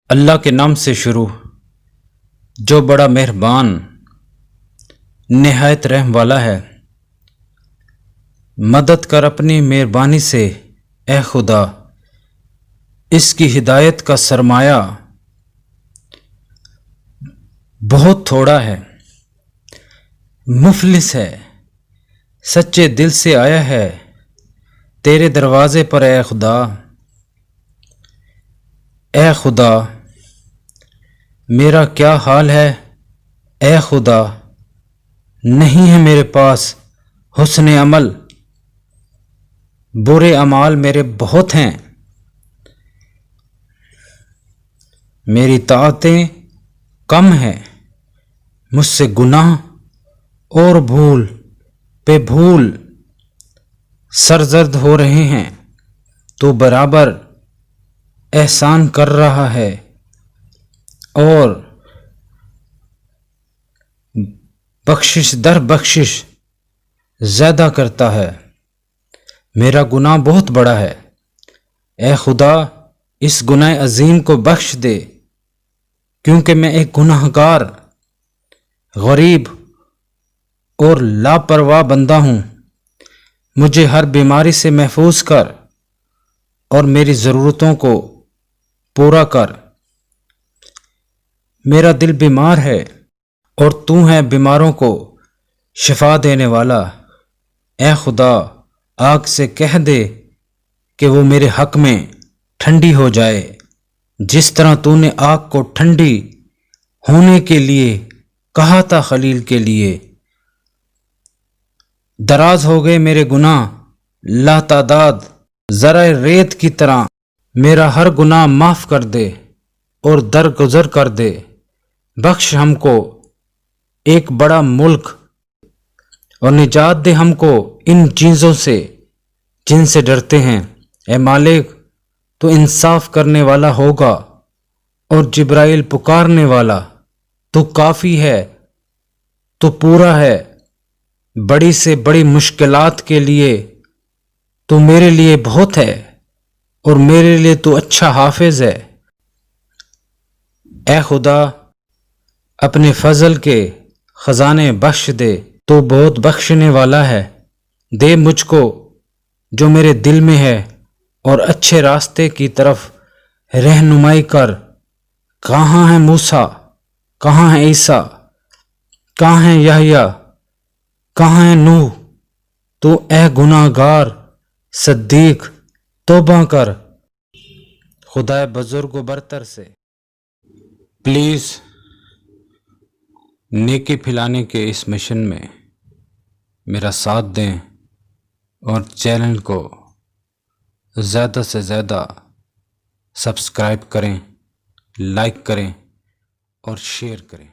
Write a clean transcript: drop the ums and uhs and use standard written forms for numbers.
اللہ کے نام سے شروع جو بڑا مہربان نہایت رحم والا ہے۔ مدد کر اپنی مہربانی سے اے خدا، اس کی ہدایت کا سرمایہ بہت تھوڑا ہے، مفلس ہے، سچے دل سے آیا ہے تیرے دروازے پر اے خدا۔ اے خدا میرا کیا حال ہے، اے خدا نہیں ہے میرے پاس حسن عمل، برے اعمال میرے بہت ہیں، میری طاعتیں کم ہیں، مجھ سے گناہ اور بھول پہ بھول سرزد ہو رہے ہیں۔ تو برابر احسان کر رہا ہے اور بخشش در بخشش زیادہ کرتا ہے۔ میرا گناہ بہت بڑا ہے، اے خدا اس گناہ عظیم کو بخش دے، کیونکہ میں ایک گناہ گار، غریب اور لاپرواہ بندہ ہوں۔ مجھے ہر بیماری سے محفوظ کر اور میری ضرورتوں کو پورا کر۔ میرا دل بیمار ہے اور تو ہے بیماروں کو شفا دینے والا۔ اے خدا آگ سے کہہ دے کہ وہ میرے حق میں ٹھنڈی ہو جائے، جس طرح تو نے آگ کو ٹھنڈی ہونے کے لیے کہا تھا خلیل کے لیے۔ دراز ہو گئے میرے گناہ لا تعداد، ذرا ریت کی طرح میرا ہر گناہ معاف کر دے اور درگزر کر دے۔ بخش ہم کو ایک بڑا ملک اور نجات دے ہم کو ان چیزوں سے جن سے ڈرتے ہیں۔ اے مالک تو انصاف کرنے والا ہوگا اور جبرائیل پکارنے والا، تو کافی ہے، تو پورا ہے، بڑی سے بڑی مشکلات کے لیے تو میرے لیے بہت ہے اور میرے لیے تو اچھا حافظ ہے۔ اے خدا اپنے فضل کے خزانے بخش دے، تو بہت بخشنے والا ہے۔ دے مجھ کو جو میرے دل میں ہے اور اچھے راستے کی طرف رہنمائی کر۔ کہاں ہے موسیٰ، کہاں ہے عیسیٰ، کہاں ہے یحییٰ، کہاں ہے نوح؟ تو اے گناہ گار صدیق توبہ کر خدائے بزرگ و برتر سے۔ پلیز نیکی پھیلانے کے اس مشن میں میرا ساتھ دیں اور چینل کو زیادہ سے زیادہ سبسکرائب کریں، لائک کریں اور شیئر کریں۔